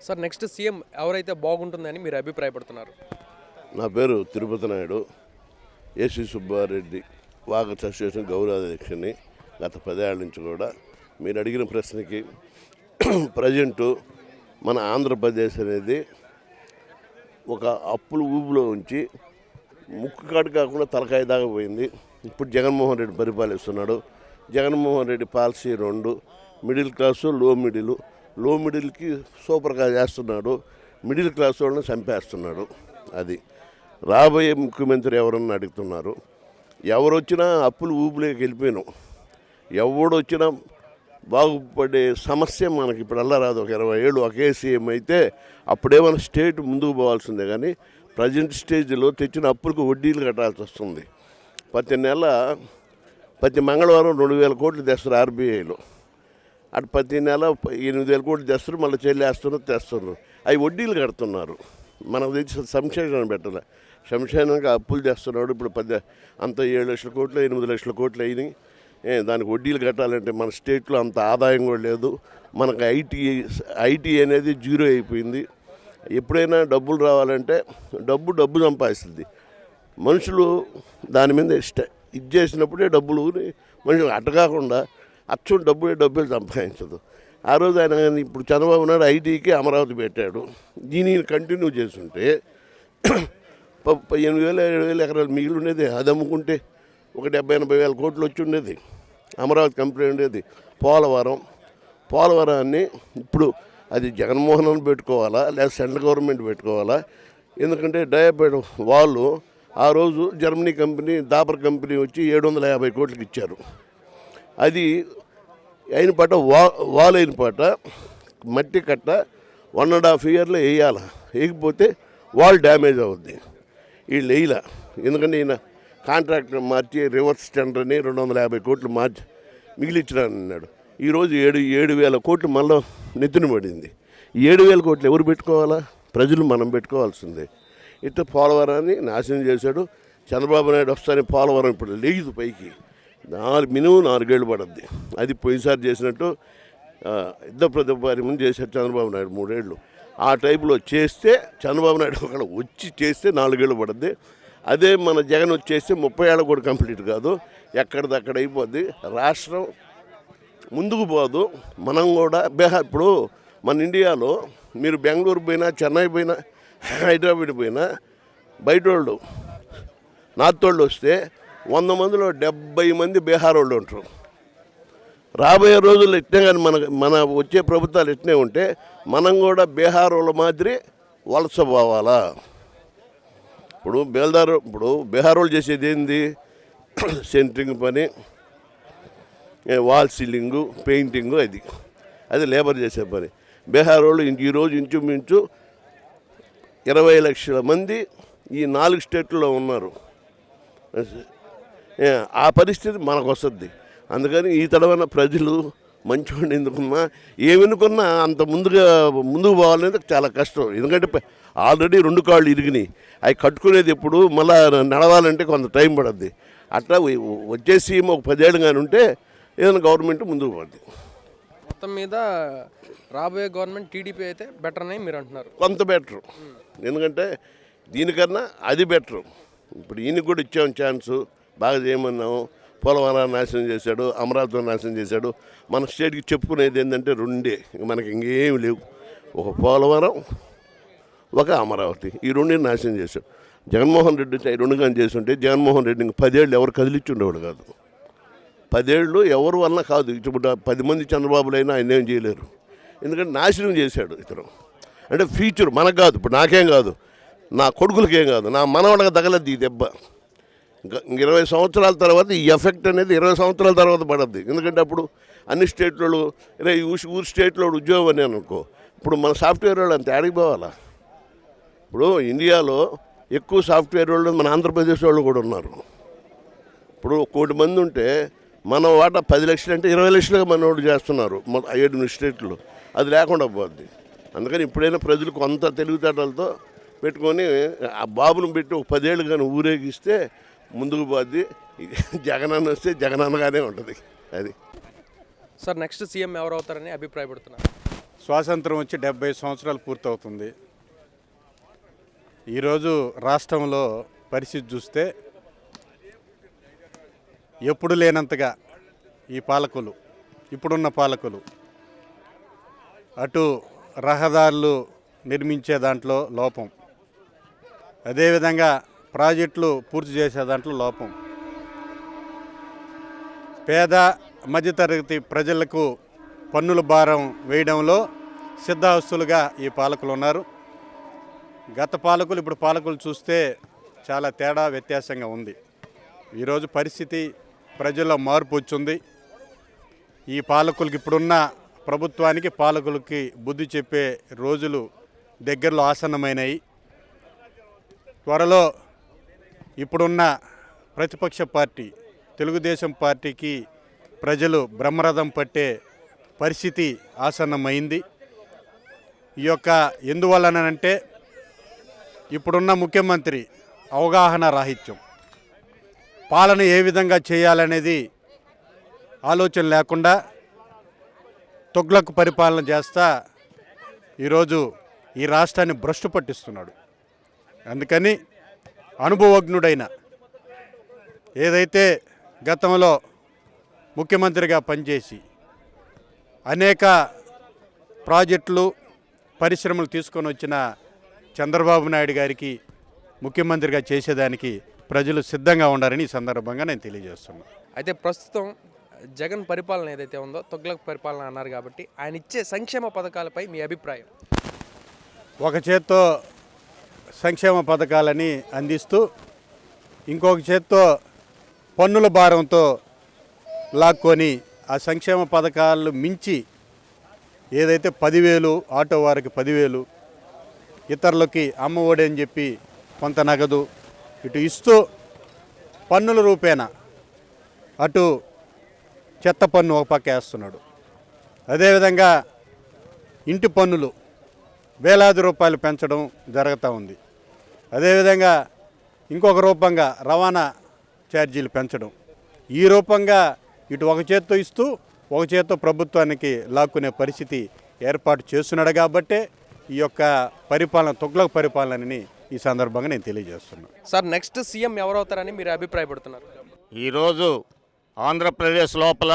Sir next CM ఎవరైతే బాగుంటుందని మీరు అభిప్రాయపడుతున్నారు? నా పేరు Tirupati Naidu. AC Subbareddy walkers association గౌరవాధ్యక్షుని గత 10 ఏళ్ల నుంచి కూడా. మీరు అడిగిన ప్రశ్నకి ప్రజెంటు మన ఆంధ్రప్రదేశ్ అనేది ఒక అప్పుల ఊబిలో ఉంచి ముక్కు కాటు కాకుండా తలకాయ దాకా పోయింది. ఇప్పుడు జగన్మోహన్ రెడ్డి పరిపాలిస్తున్నాడు. Jaganmohan Reddy policy 2, middle class లో మిడిల్కి సూపర్గా చేస్తున్నాడు, మిడిల్ క్లాస్ వాళ్ళని చంపేస్తున్నాడు. అది రాబోయే ముఖ్యమంత్రి ఎవరన్నా అడుగుతున్నారు. ఎవరు వచ్చినా అప్పులు ఊపిలోకి వెళ్ళిపోయినాం. ఎవడొచ్చినా బాగుపడే సమస్య మనకి ఇప్పుడు అల్లా రాదు. ఒక 20 ఏళ్ళు ఒకే సీఎం అయితే అప్పుడేమైనా స్టేట్ ముందుకు పోవాల్సిందే. కానీ ప్రజెంట్ స్టేజ్లో తెచ్చిన అప్పులకు వడ్డీలు కట్టాల్సి వస్తుంది. ప్రతి మంగళవారం 2,000 కోట్లు తెస్తారు ఆర్బీఐలో. అటు ప్రతి నెల 8,000 కోట్లు తెస్తారు, మళ్ళీ తెస్తున్నారు. అవి వడ్డీలు కడుతున్నారు. మనకు తెచ్చి సంక్షేమం పెట్టాలి. సంక్షేమంగా అప్పులు తెస్తున్నాడు. ఇప్పుడు అంత 7 లక్షల కోట్లు 8 లక్షల కోట్లు అయినాయి. దానికి వడ్డీలు కట్టాలంటే మన స్టేట్లో అంత ఆదాయం కూడా లేదు. మనకు ఐటీ అనేది జీరో అయిపోయింది. ఎప్పుడైనా డబ్బులు రావాలంటే డబ్బు సంపాదిస్తుంది. మనుషులు దాని మీద ఇది చేసినప్పుడే డబ్బులు మనుషులు అట్టకాకుండా అచ్చం డబ్బులు సంపాదించదు. ఆ రోజు ఆయన ఇప్పుడు చంద్రబాబు నాయుడు ఐటీకి అమరావతి పెట్టాడు. దీనిని కంటిన్యూ చేస్తుంటే 8,000-7,000 ఎకరాలు మిగిలి ఉండేది. అది అమ్ముకుంటే ఒక 70-80 వేల కోట్లు వచ్చి ఉండేది. అమరావతి కంపెనీ ఉండేది. పోలవరాన్ని ఇప్పుడు అది జగన్మోహన్ పెట్టుకోవాలా లేదా సెంట్రల్ గవర్నమెంట్ పెట్టుకోవాలా? ఎందుకంటే డయాబెట్ వాళ్ళు ఆ రోజు జర్మనీ కంపెనీ దాపర్ కంపెనీ వచ్చి 750 కోట్లకి ఇచ్చారు. అది అయిన పాట వాల్ అయిన పాట మట్టి కట్ట 1.5 ఇయర్లో వేయాలి. వేయకపోతే వాల్ డ్యామేజ్ అవుద్ది. వీళ్ళు వేయలా. ఎందుకంటే ఈయన కాంట్రాక్టర్ మార్చి రివర్స్ టెండర్ని 250 కోట్లు మార్చి మిగిలిచ్చినానన్నాడు. ఈరోజు 7,000 కోట్లు మళ్ళీ నెత్తిన పడింది. 7,000 కోట్లు ఎవరు పెట్టుకోవాలా? ప్రజలు మనం పెట్టుకోవాల్సిందే. ఇట్లా పోలవరాన్ని నాశనం చేశాడు. చంద్రబాబు నాయుడు వస్తానే పోలవరం ఇప్పుడు లేదు పైకి. మినిమం 4 ఏళ్ళు పడుద్ది. అది పోయినసారి చేసినట్టు యుద్ధప్రతిపార్యం చేశాడు చంద్రబాబు నాయుడు 3 ఏళ్ళు. ఆ టైపులో చేస్తే చంద్రబాబు నాయుడు అక్కడ వచ్చి చేస్తే 4 ఏళ్ళు పడుద్ది. అదే మన జగన్ వచ్చేస్తే 30 ఏళ్ళు కూడా కంప్లీట్ కాదు. ఎక్కడిదక్కడ అయిపోద్ది. రాష్ట్రం ముందుకు పోదు. మనం కూడా ఇప్పుడు మన ఇండియాలో మీరు బెంగళూరు పోయినా, చెన్నై పోయినా, హైదరాబాద్ పోయినా బయట వాళ్ళు నార్త్ వాళ్ళు వస్తే 100 మందిలో 70 మంది బీహార్ వాళ్ళు ఉంటారు. రాబోయే రోజుల్లో ఇట్నే కానీ మన వచ్చే ప్రభుత్వాలు ఇట్నే ఉంటే మనం కూడా బీహార్ వాళ్ళ మాదిరి వలస పోవాలా? ఇప్పుడు బీహార్ వాళ్ళు చేసేది ఏంది? సెంట్రింగ్ పని, వాల్ సీలింగు, పెయింటింగు, అది లేబర్ చేసే పని. బీహార్ వాళ్ళు ఈరోజు ఇంచుమించు 20 లక్షల మంది ఈ 4 స్టేట్లలో ఉన్నారు. ఆ పరిస్థితి మనకు వస్తుంది. అందుకని ఈ తడవన ప్రజలు మంచివాడిని ఎందుకున్నా ఏమనుకున్నా అంత ముందుకు పోవాలనేది చాలా కష్టం. ఎందుకంటే ఆల్రెడీ 2 కాళ్ళు ఇరిగినాయి. అవి కట్టుకునేది ఎప్పుడు మళ్ళీ నడవాలంటే కొంత టైం పడుద్ది. అట్లా వచ్చేసి ఒక 10 ఏళ్ళు కానీ ఉంటే ఏదైనా గవర్నమెంట్ ముందుకు పోద్ది. మొత్తం మీద రాబోయే గవర్నమెంట్ టీడీపీ అయితే బెటర్ అని మీరు అంటున్నారు? కొంత బెటరు. ఎందుకంటే దీనికన్నా అది బెటరు. ఇప్పుడు ఈయనకు కూడా ఇచ్చాము ఛాన్సు, బాగా చేయమన్నాము. పోలవరాన్ని నాశనం చేశాడు, అమరావతిని నాశనం చేశాడు. మన స్టేట్కి చెప్పుకునేది ఏంటంటే 2 మనకి ఇంకేమి లేవు. ఒక పోలవరం, ఒక అమరావతి. ఈ 2 నాశనం చేశాడు. జగన్మోహన్ రెడ్డి 2 కానీ చేస్తుంటే జగన్మోహన్ రెడ్డి ఇంక 10 ఏళ్ళు ఎవరు కదిలిచ్చి ఉండేవాడు కాదు. 10 ఏళ్ళు ఎవరి వల్ల కాదు. ఇప్పుడు 10 మంది చంద్రబాబులైనా ఆయన ఏం చేయలేరు. ఎందుకంటే నాశనం చేశాడు ఇతను. అంటే ఫ్యూచర్ మనకు కాదు, ఇప్పుడు నాకేం కాదు, నా కొడుకులకేం కాదు, నా మనవడకు తగలద్ది ఈ దెబ్బ. ఇంకా 20 సంవత్సరాల తర్వాత ఈ ఎఫెక్ట్ అనేది 20 సంవత్సరాల తర్వాత పడద్ది. ఎందుకంటే అప్పుడు అన్ని స్టేట్లో ఊరు స్టేట్లో ఉద్యోగం అని అనుకో. ఇప్పుడు మన సాఫ్ట్వేర్ వాళ్ళు అంత ఆడిపోవాలా? ఇప్పుడు ఇండియాలో ఎక్కువ సాఫ్ట్వేర్ వాళ్ళు మన ఆంధ్రప్రదేశ్ వాళ్ళు కూడా ఉన్నారు. ఇప్పుడు 1 కోటి మంది ఉంటే మన వాటా 10 లక్షలు అంటే 20 లక్షలుగా మన వాళ్ళు చేస్తున్నారు 7 స్టేట్లు. అది లేకుండా పోద్ది. అందుకని ఇప్పుడైనా ప్రజలు కొంత తెలివితేటలతో పెట్టుకొని ఆ బాబును పెట్టి ఒక 10 ఏళ్ళు కానీ ఊరేగిస్తే ముందుకు పోద్ది. జగనన్న వస్తే జగనన్నగానే ఉంటుంది. అది సార్ నెక్స్ట్ సీఎం ఎవరు అవుతారని అభిప్రాయపడుతున్నారు? స్వాతంత్రం వచ్చి 70 సంవత్సరాలు పూర్తవుతుంది. ఈరోజు రాష్ట్రంలో పరిస్థితి చూస్తే ఎప్పుడు లేనంతగా ఈ పాలకులు, ఇప్పుడున్న పాలకులు అటు రహదారులు నిర్మించే దాంట్లో లోపం, అదేవిధంగా ప్రాజెక్టులు పూర్తి చేసే దాంట్లో లోపం, పేద మధ్యతరగతి ప్రజలకు పన్నుల భారం వేయడంలో సిద్ధహస్తులుగా ఈ పాలకులు ఉన్నారు. గత పాలకులు ఇప్పుడు పాలకులు చూస్తే చాలా తేడా వ్యత్యాసంగా ఉంది. ఈరోజు పరిస్థితి ప్రజల్లో మార్పు వచ్చింది. ఈ పాలకులకి, ఇప్పుడున్న ప్రభుత్వానికి, పాలకులకి బుద్ధి చెప్పే రోజులు దగ్గరలో ఆసన్నమైనవి. త్వరలో ఇప్పుడున్న ప్రతిపక్ష పార్టీ తెలుగుదేశం పార్టీకి ప్రజలు బ్రహ్మరథం పట్టే పరిస్థితి ఆసన్నమైంది. ఈ యొక్క ఎందువల్లనంటే ఇప్పుడున్న ముఖ్యమంత్రి అవగాహన రాహిత్యం, పాలన ఏ విధంగా చేయాలనేది ఆలోచన లేకుండా తొగ్లక్ పరిపాలన చేస్తా ఈరోజు ఈ రాష్ట్రాన్ని భ్రష్టు పట్టిస్తున్నాడు. అందుకని అనుభవజ్ఞుడైన, ఏదైతే గతంలో ముఖ్యమంత్రిగా పనిచేసి అనేక ప్రాజెక్టులు, పరిశ్రమలు తీసుకొని వచ్చిన చంద్రబాబు నాయుడు గారికి ముఖ్యమంత్రిగా చేసేదానికి ప్రజలు సిద్ధంగా ఉండాలని ఈ సందర్భంగా నేను తెలియజేస్తున్నాను. అయితే ప్రస్తుతం జగన్ పరిపాలన ఏదైతే ఉందో తొగ్లక్ పరిపాలన అన్నారు కాబట్టి ఆయన ఇచ్చే సంక్షేమ పథకాలపై మీ అభిప్రాయం? ఒక చేత్తో సంక్షేమ పథకాలని అందిస్తూ ఇంకొక చేత్తో పన్నుల భారంతో లాక్కొని ఆ సంక్షేమ పథకాలు మించి ఏదైతే 10,000 ఆటో వారికి 10,000, ఇతరులకి అమ్మ ఒడి అని చెప్పి కొంత నగదు ఇటు ఇస్తూ పన్నుల రూపేణ అటు చెత్త పన్ను ఒక పక్క వేస్తున్నాడు. అదేవిధంగా ఇంటి పన్నులు వేలాది రూపాయలు పెంచడం జరుగుతూ ఉంది. అదేవిధంగా ఇంకొక రూపంగా రవాణా ఛార్జీలు పెంచడం, ఈ రూపంగా ఇటు ఒక చేత్తో ఇస్తూ ఒక చేత్తో ప్రభుత్వానికి లాక్కునే పరిస్థితి ఏర్పాటు చేస్తున్నాడు. కాబట్టే ఈ యొక్క పరిపాలన తొగ్లక్ పరిపాలనని ఈ సందర్భంగా నేను తెలియజేస్తున్నాను. సార్, నెక్స్ట్ సీఎం ఎవరవుతారని మీరు అభిప్రాయపడుతున్నారు? ఈరోజు ఆంధ్రప్రదేశ్ లోపల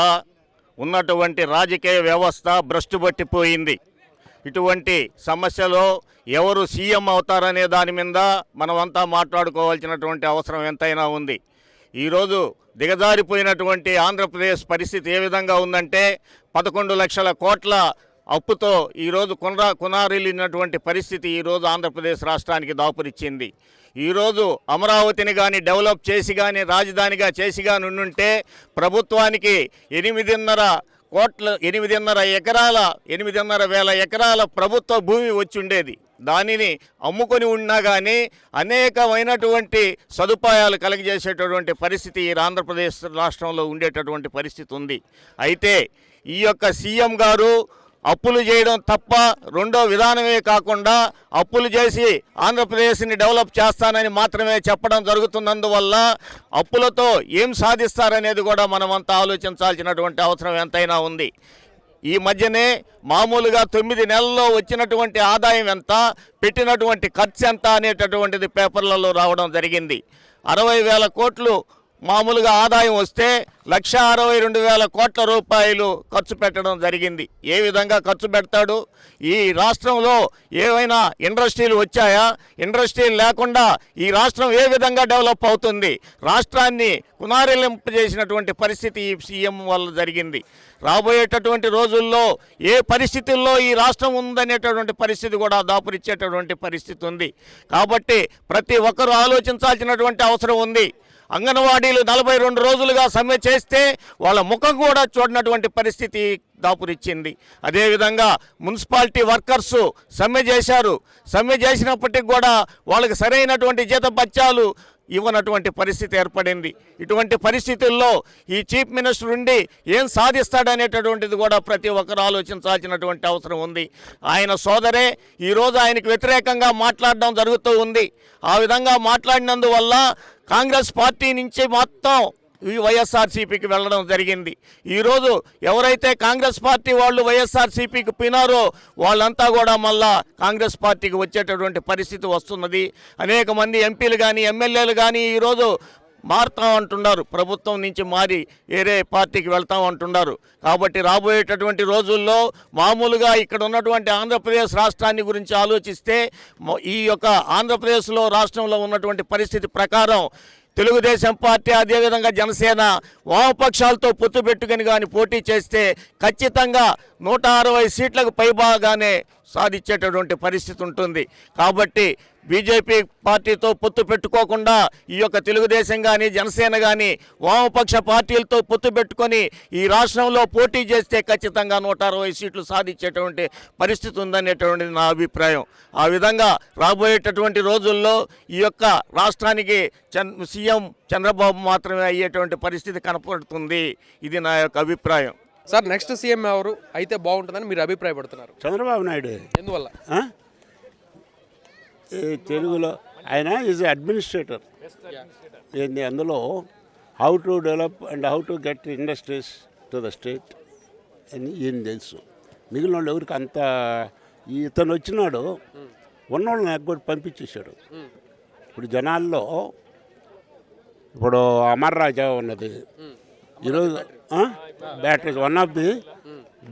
ఉన్నటువంటి రాజకీయ వ్యవస్థ భ్రష్టు పట్టిపోయింది. ఇటువంటి సమస్యలో ఎవరు సీఎం అవుతారనే దాని మీద మనమంతా మాట్లాడుకోవాల్సినటువంటి అవసరం ఎంతైనా ఉంది. ఈరోజు దిగజారిపోయినటువంటి ఆంధ్రప్రదేశ్ పరిస్థితి ఏ విధంగా ఉందంటే 11 లక్షల కోట్ల అప్పుతో ఈరోజు కునారిల్లినటువంటి పరిస్థితి ఈరోజు ఆంధ్రప్రదేశ్ రాష్ట్రానికి దాపురిచ్చింది. ఈరోజు అమరావతిని కానీ డెవలప్ చేసి కానీ రాజధానిగా చేసి కానీ ఉండుంటే ప్రభుత్వానికి 8,500 వేల ఎకరాల ప్రభుత్వ భూమి వచ్చి ఉండేది. దానిని అమ్ముకొని ఉన్నా కానీ అనేకమైనటువంటి సదుపాయాలు కలగజేసేటటువంటి పరిస్థితి ఈ ఆంధ్రప్రదేశ్ రాష్ట్రంలో ఉండేటటువంటి పరిస్థితి ఉంది. అయితే ఈ యొక్క సీఎం గారు అప్పులు చేయడం తప్ప రెండో విధానమే కాకుండా అప్పులు చేసి ఆంధ్రప్రదేశ్ని డెవలప్ చేస్తానని మాత్రమే చెప్పడం జరుగుతున్నందువల్ల అప్పులతో ఏం సాధిస్తారనేది కూడా మనమంతా ఆలోచించాల్సినటువంటి అవసరం ఎంతైనా ఉంది. ఈ మధ్యనే మామూలుగా 9 నెలల్లో వచ్చినటువంటి ఆదాయం ఎంత, పెట్టినటువంటి ఖర్చు ఎంత అనేటటువంటిది పేపర్లలో రావడం జరిగింది. 60,000 కోట్లు మామూలుగా ఆదాయం వస్తే 1,62,000 కోట్ల రూపాయలు ఖర్చు పెట్టడం జరిగింది. ఏ విధంగా ఖర్చు పెడతాడు? ఈ రాష్ట్రంలో ఏవైనా ఇండస్ట్రీలు వచ్చాయా? ఇండస్ట్రీలు లేకుండా ఈ రాష్ట్రం ఏ విధంగా డెవలప్ అవుతుంది? రాష్ట్రాన్ని కునారిల్లింపజేసినటువంటి పరిస్థితి ఈ సీఎం వల్ల జరిగింది. రాబోయేటటువంటి రోజుల్లో ఏ పరిస్థితుల్లో ఈ రాష్ట్రం ఉందనేటటువంటి పరిస్థితి కూడా దాపురిచ్చేటటువంటి పరిస్థితి ఉంది. కాబట్టి ప్రతి ఒక్కరూ ఆలోచించాల్సినటువంటి అవసరం ఉంది. అంగన్వాడీలు 42 రోజులుగా సమ్మె చేస్తే వాళ్ళ ముఖం కూడా చూడనటువంటి పరిస్థితి దాపురిచ్చింది. అదేవిధంగా మున్సిపాలిటీ వర్కర్సు సమ్మె చేశారు. సమ్మె చేసినప్పటికి కూడా వాళ్ళకి సరైనటువంటి జీతభత్యాలు ఇవ్వనటువంటి పరిస్థితి ఏర్పడింది. ఇటువంటి పరిస్థితుల్లో ఈ చీఫ్ మినిస్టర్ ఉండి ఏం సాధిస్తాడనేటటువంటిది కూడా ప్రతి ఒక్కరు ఆలోచించాల్సినటువంటి అవసరం ఉంది. ఆయన సోదరే ఈరోజు ఆయనకు వ్యతిరేకంగా మాట్లాడడం జరుగుతూ ఉంది. ఆ విధంగా మాట్లాడినందువల్ల కాంగ్రెస్ పార్టీ నుంచి మొత్తం ఈ వైఎస్ఆర్సీపీకి వెళ్ళడం జరిగింది. ఈరోజు ఎవరైతే కాంగ్రెస్ పార్టీ వాళ్ళు వైఎస్ఆర్సీపీకి పోయినారో వాళ్ళంతా కూడా మళ్ళా కాంగ్రెస్ పార్టీకి వచ్చేటటువంటి పరిస్థితి వస్తున్నది. అనేక మంది ఎంపీలు కానీ ఎమ్మెల్యేలు కానీ ఈరోజు మారుతాం అంటున్నారు, ప్రభుత్వం నుంచి మారి వేరే పార్టీకి వెళ్తాం అంటున్నారు. కాబట్టి రాబోయేటటువంటి రోజుల్లో మామూలుగా ఇక్కడ ఉన్నటువంటి ఆంధ్రప్రదేశ్ రాష్ట్రాన్ని గురించి ఆలోచిస్తే ఈ యొక్క ఆంధ్రప్రదేశ్లో రాష్ట్రంలో ఉన్నటువంటి పరిస్థితి ప్రకారం తెలుగుదేశం పార్టీ అదేవిధంగా జనసేన వామపక్షాలతో పొత్తు పెట్టుకుని కానీ పోటీ చేస్తే ఖచ్చితంగా 160 సీట్లకు పైబాగానే సాధించేటటువంటి పరిస్థితి ఉంటుంది. కాబట్టి బీజేపీ పార్టీతో పొత్తు పెట్టుకోకుండా ఈ యొక్క తెలుగుదేశం కానీ జనసేన కానీ వామపక్ష పార్టీలతో పొత్తు పెట్టుకొని ఈ రాష్ట్రంలో పోటీ చేస్తే ఖచ్చితంగా 160 సీట్లు సాధించేటువంటి పరిస్థితి ఉందనేటువంటిది నా అభిప్రాయం. ఆ విధంగా రాబోయేటటువంటి రోజుల్లో ఈ యొక్క రాష్ట్రానికి సీఎం చంద్రబాబు మాత్రమే అయ్యేటువంటి పరిస్థితి కనపడుతుంది. ఇది నా యొక్క అభిప్రాయం. సార్ నెక్స్ట్ సీఎం ఎవరు అయితే బాగుంటుందని మీరు అభిప్రాయపడుతున్నారు? చంద్రబాబు నాయుడు. ఎందువల్ల? తెలుగులో ఆయన ఈజ్ అడ్మినిస్ట్రేటర్. ఏంది అందులో how to develop and how to get industries to the state అని ఏం తెలుసు. మిగిలిన వాళ్ళు ఎవరికి అంత ఇతను వచ్చినాడు ఉన్నోళ్ళని ఎగ్గొట్టి పంపించేశాడు. ఇప్పుడు జనాల్లో ఇప్పుడు అమర్ రాజా ఉన్నది ఈరోజు batteries one of the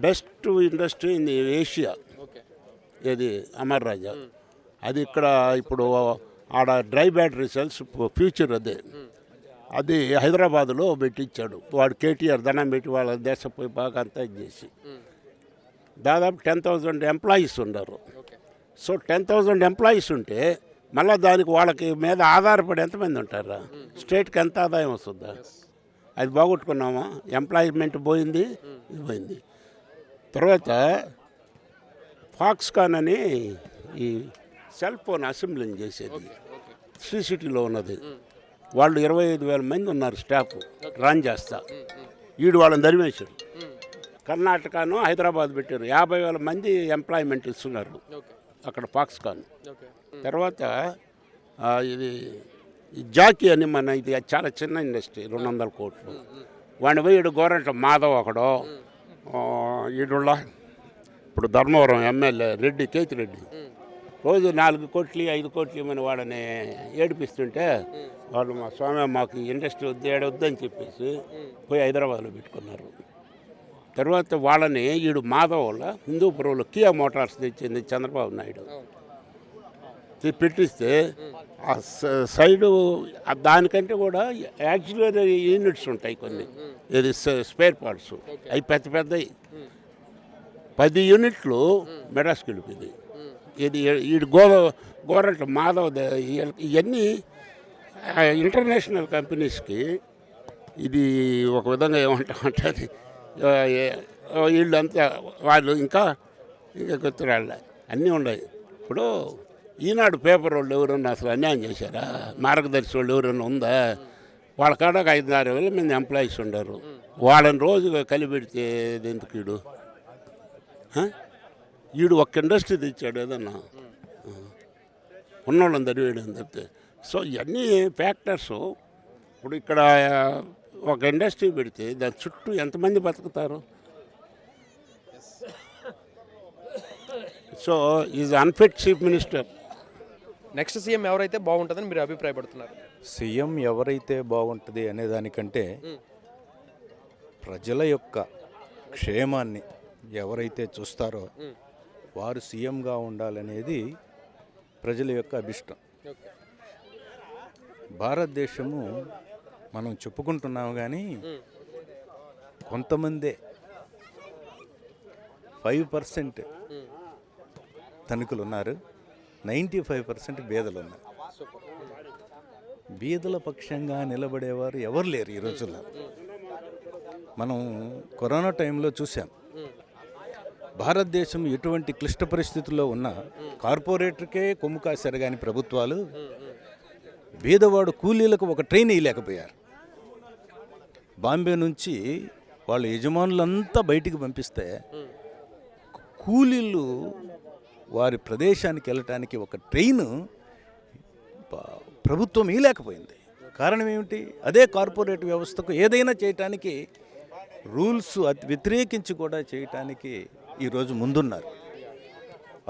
best industry in the Asia. ఇది అమర్ రాజా. అది ఇక్కడ ఇప్పుడు ఆడ డ్రై బ్యాటరీ సెల్స్ ఫ్యూచర్ అది హైదరాబాదులో పెట్టించాడు వాడు. కేటీఆర్ దండం పెట్టి వాళ్ళ దేశపోయి బాగా అంతా చేసి దాదాపు 10,000 ఎంప్లాయీస్ ఉన్నారు. సో 10,000 ఎంప్లాయీస్ ఉంటే మళ్ళీ దానికి వాళ్ళకి మీద ఆధారపడి ఎంతమంది ఉంటారా? స్టేట్కి ఎంత ఆదాయం వస్తుందా? అది బాగొట్టుకున్నామా? ఎంప్లాయ్మెంట్ పోయింది, ఇది పోయింది. తర్వాత ఫాక్స్కాన్ అని ఈ సెల్ ఫోన్ అసెంబ్లింగ్ చేసేది శ్రీ సిటీలో ఉన్నది. వాళ్ళు 25,000 మంది ఉన్నారు స్టాఫ్ రన్ చేస్తా. ఈడు వాళ్ళని ధరిమేశారు. కర్ణాటకను హైదరాబాద్ పెట్టారు. 50,000 మంది ఎంప్లాయ్మెంట్ ఇస్తున్నారు అక్కడ ఫాక్స్కాన్. తర్వాత ఇది జాకీ అని మన ఇది చాలా చిన్న ఇండస్ట్రీ 200 కోట్లు. వాడిని పోయి ఈడు గోరంట మాధవ్ ఒకడో ఈడుళ్ళ ఇప్పుడు ధర్మవరం ఎమ్మెల్యే రెడ్డి కేతిరెడ్డి రోజు 4 కోట్లు 5 కోట్లు ఇవ్వమని వాడని ఏడిపిస్తుంటే వాళ్ళు మా స్వామి మాకు ఇండస్ట్రీ వద్దని చెప్పేసి పోయి హైదరాబాద్లో పెట్టుకున్నారు. తర్వాత వాళ్ళని ఈడు మాధవ్ వల్ల హిందూపురంలో కియా మోటార్స్ తెచ్చింది చంద్రబాబు నాయుడు పెట్టిస్తే ఆ సైడు దానికంటే కూడా యాక్చువల్ యూనిట్స్ ఉంటాయి కొన్ని, ఇది స్పేర్ పార్ట్స్ అవి పెద్ద పెద్దవి 10 యూనిట్లు మెడ్రాస్కి వెళ్ళిపోయింది. ఇది ఈ గోరంట మాధవ్ ఇవన్నీ ఇంటర్నేషనల్ కంపెనీస్కి ఇది ఒక విధంగా ఏమంటామంటే అది వీళ్ళంతా వాళ్ళు ఇంకా గుర్తురాళ్ళ అన్నీ ఉన్నాయి. ఇప్పుడు ఈనాడు పేపర్ వాళ్ళు ఎవరన్నా అసలు అన్యాయం చేశారా? మార్గదర్శి వాళ్ళు ఎవరన్నా ఉందా? వాళ్ళ కాడ 5-6 మంది ఎంప్లాయీస్ ఉండరు. వాళ్ళని రోజు కలిపెడితే ఎందుకు ఈడు ఒక్క ఇండస్ట్రీ తెచ్చాడు ఏదన్నా ఉన్నోళ్ళని తరివేయడం తప్పితే. సో ఇవన్నీ ఫ్యాక్టర్స్. ఇప్పుడు ఇక్కడ ఒక ఇండస్ట్రీ పెడితే దాని చుట్టూ ఎంతమంది బతుకుతారు? So is unfit chief minister. Next CM ఎవరైతే బాగుంటుందని మీరు అభిప్రాయపడుతున్నారు? సీఎం ఎవరైతే బాగుంటుంది అనే దానికంటే ప్రజల యొక్క క్షేమాన్ని ఎవరైతే చూస్తారో వారు సీఎంగా ఉండాలనేది ప్రజల యొక్క అభిష్టం. భారతదేశము మనం చెప్పుకుంటున్నాము కానీ కొంతమందే 5% ధనికులు ఉన్నారు, 95% బీదలు ఉన్నారు. బీదల పక్షంగా నిలబడేవారు ఎవరు లేరు ఈ రోజుల్లో. మనం కరోనా టైంలో చూసాం భారతదేశం ఎటువంటి క్లిష్ట పరిస్థితుల్లో ఉన్న కార్పొరేటర్కే కొమ్ము కాశారు కానీ ప్రభుత్వాలు బీదవాడు కూలీలకు ఒక ట్రైన్ వేయలేకపోయారు. బాంబే నుంచి వాళ్ళ యజమానులంతా బయటికి పంపిస్తే కూలీలు వారి ప్రదేశానికి వెళ్ళటానికి ఒక ట్రైన్ ప్రభుత్వం వేయలేకపోయింది. కారణం ఏమిటి? అదే కార్పొరేట్ వ్యవస్థకు ఏదైనా చేయటానికి రూల్స్ వ్యతిరేకించి కూడా చేయటానికి ఈరోజు ముందున్నారు.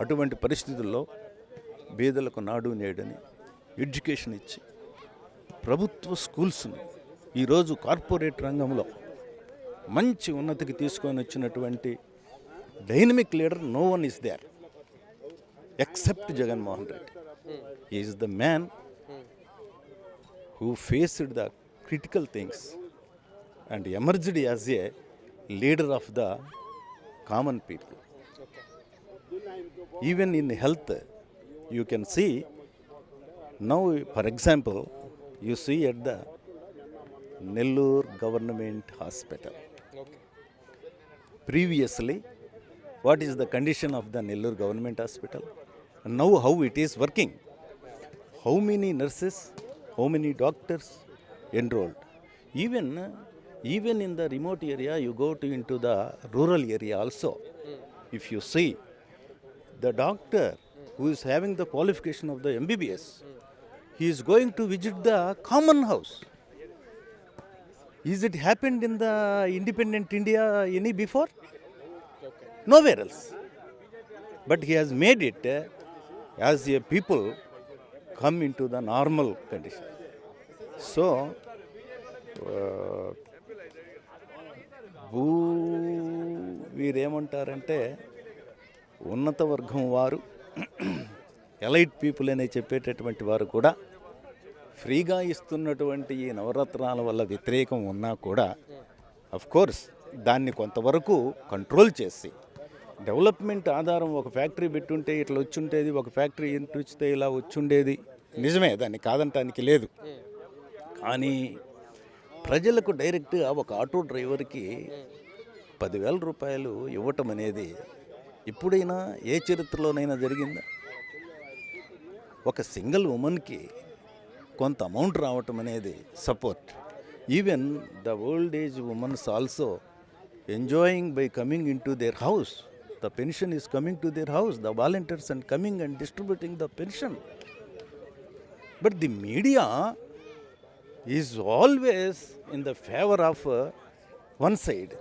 అటువంటి పరిస్థితుల్లో బీదలకు నాడు నేడని ఎడ్యుకేషన్ ఇచ్చి ప్రభుత్వ స్కూల్స్ని ఈరోజు కార్పొరేట్ రంగంలో మంచి ఉన్నతికి తీసుకొని వచ్చినటువంటి dynamic leader no one is there except Jaganmohan Reddy. He is the man who faced the critical things and emerged as a leader of the common people. Even in health, you can see now, for example, you see at the Nellore Government Hospital. Previously, what is the condition of the Nellore Government Hospital? And now how it is working? How many nurses, how many doctors enrolled? Even in the remote area, you go into the rural area also. If you see the doctor who is having the qualification of the MBBS, he is going to visit the common house. Is it happened in the independent India any before? Nowhere else. But he has made it as a people come into the normal condition. So, వీరేమంటారంటే ఉన్నత వర్గం వారు, elite people అనే చెప్పేటటువంటి వారు కూడా ఫ్రీగా ఇస్తున్నటువంటి ఈ నవరత్నాల వల్ల వ్యతిరేకం ఉన్నా కూడా కోర్స్ దాన్ని కొంతవరకు కంట్రోల్ చేసి డెవలప్మెంట్ ఆధారం ఒక ఫ్యాక్టరీ పెట్టుంటే ఇట్లా వచ్చుండేది, ఒక ఫ్యాక్టరీ ఇంటిస్తే ఇలా వచ్చుండేది, నిజమే, దాన్ని కాదంటానికి లేదు. కానీ ప్రజలకు డైరెక్ట్గా ఒక ఆటో డ్రైవర్కి 10,000 రూపాయలు ఇవ్వటం అనేది ఇప్పుడైనా ఏ చరిత్రలోనైనా జరిగిందా? ఒక సింగిల్ ఉమెన్కి కొంత అమౌంట్ రావటం అనేది support. Even the old age women's also enjoying by coming in to their house. The pension is coming to their house, the volunteers and coming and distributing the pension. But the media is always in the favor of one side.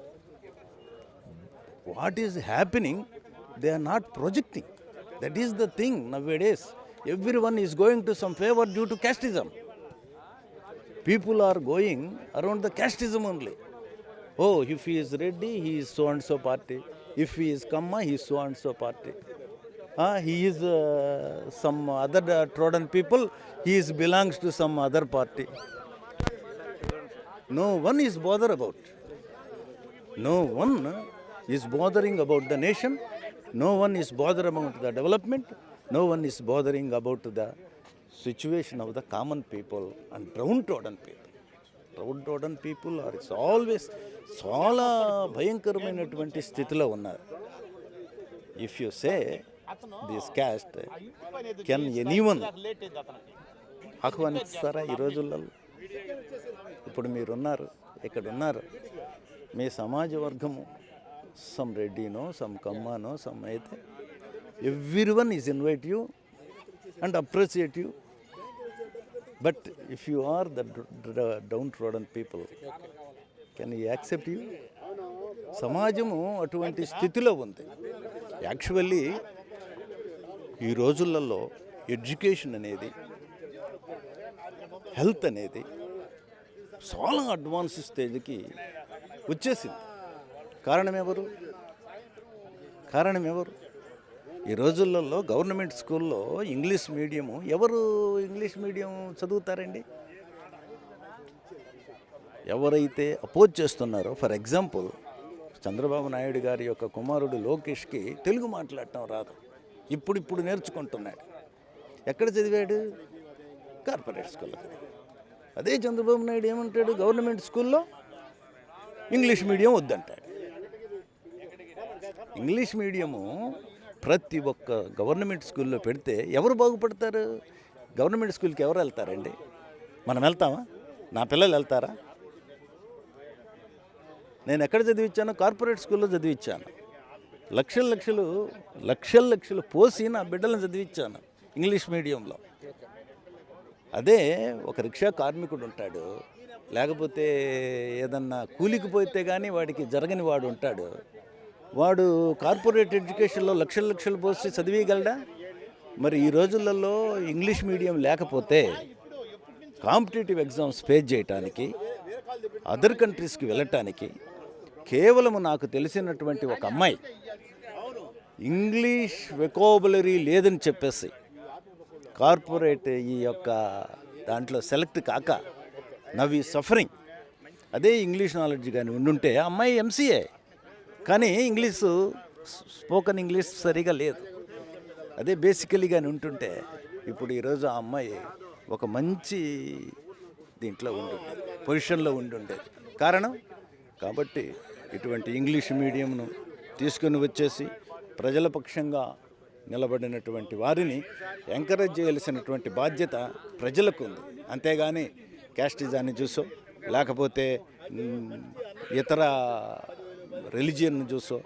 What is happening, they are not projecting. That is the thing nowadays. Everyone is going to some favor due to casteism. People are going around the casteism only. Oh, if he is Reddy, he is so and so party. If he is Kamma, he is so and so party. He is some other trodden people, he is belongs to some other party. No one is bothered about. No one is bothering about the nation. No one is bothered about the development. No one is bothering about the situation of the common people and downtrodden people. Downtrodden people are always చాలా భయంకరమైనటువంటి స్థితిలో ఉన్నారు. If you say this caste can anyone ఆహ్వానిస్తారా ఈ రోజులలో? ఇప్పుడు మీరున్నారు, ఇక్కడ ఉన్నారు, మీ సమాజ వర్గము సమ్ రెడ్డినో సమ్ కమ్మానో సమ్ అయితే everyone is invite you and appreciate you. But if you are the down people, can you accept you? సమాజము అటువంటి స్థితిలో ఉంది. యాక్చువల్లీ ఈ రోజులలో ఎడ్యుకేషన్ అనేది, హెల్త్ అనేది చాలా అడ్వాన్స్ స్టేజ్కి వచ్చేసింది. కారణం ఎవరు? ఈ రోజులలో గవర్నమెంట్ స్కూల్లో ఇంగ్లీష్ మీడియము, ఎవరు ఇంగ్లీష్ మీడియం చదువుతారండి? ఎవరైతే అపోజ్ చేస్తున్నారో, ఫర్ ఎగ్జాంపుల్ చంద్రబాబు నాయుడు గారి యొక్క కుమారుడు లోకేష్కి తెలుగు మాట్లాడటం రాదు, ఇప్పుడు నేర్చుకుంటున్నాడు. ఎక్కడ చదివాడు? కార్పొరేట్ స్కూల్లో చదివాడు. అదే చంద్రబాబు నాయుడు ఏమంటాడు? గవర్నమెంట్ స్కూల్లో ఇంగ్లీష్ మీడియం వద్దంటాడు. ఇంగ్లీష్ మీడియము ప్రతి ఒక్క గవర్నమెంట్ స్కూల్లో పెడితే ఎవరు బాగుపడతారు? గవర్నమెంట్ స్కూల్కి ఎవరు వెళ్తారండి? మనం వెళ్తామా? నా పిల్లలు వెళ్తారా? నేను ఎక్కడ చదివించాను? కార్పొరేట్ స్కూల్లో చదివించాను. లక్షలు పోసి నా బిడ్డలను చదివించాను ఇంగ్లీష్ మీడియంలో. అదే ఒక రిక్షా కార్మికుడు ఉంటాడు, లేకపోతే ఏదన్నా కూలికి పోతే కానీ వాడికి జరగని వాడు ఉంటాడు. వాడు కార్పొరేట్ ఎడ్యుకేషన్లో లక్షలు లక్షలు పోసి చదివేయగలడా? మరి ఈ రోజులలో ఇంగ్లీష్ మీడియం లేకపోతే కాంపిటేటివ్ ఎగ్జామ్స్ ఫేస్ చేయటానికి, అదర్ కంట్రీస్కి వెళ్ళటానికి కేవలం నాకు తెలిసినటువంటి ఒక అమ్మాయి ఇంగ్లీష్ వెకాబులరీ లేదని చెప్పేసి కార్పొరేట్ ఈ యొక్క దాంట్లో సెలెక్ట్ కాక నవ్ ఈ సఫరింగ్. అదే ఇంగ్లీష్ నాలెడ్జ్ కానీ ఉండుంటే ఆ అమ్మాయి ఎంసీఏ, కానీ ఇంగ్లీషు స్పోకెన్ ఇంగ్లీష్ సరిగా లేదు. అదే బేసికలీ కానీ ఉంటుంటే ఇప్పుడు ఈరోజు ఆ అమ్మాయి ఒక మంచి దీంట్లో ఉండుండేది, పొజిషన్లో ఉండుండేది. కారణం కాబట్టి ఇటువంటి ఇంగ్లీష్ మీడియంను తీసుకుని వచ్చేసి ప్రజల పక్షంగా నిలబడినటువంటి వారిని ఎంకరేజ్ చేయాల్సినటువంటి బాధ్యత ప్రజలకు ఉంది. అంతేగాని క్యాస్టిజాన్ని చూసో లేకపోతే ఇతర రిలీజియన్ చూసో.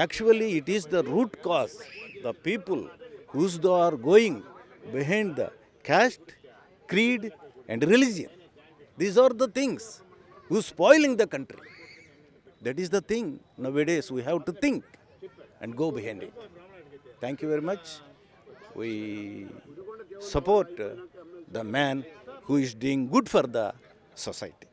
Actually it is the root cause, the people whose though are going behind the caste, creed and religion. These are the things who spoiling the country. That is the thing nowadays we have to think and go behind it. Thank you very much. We support the man who is doing good for the society.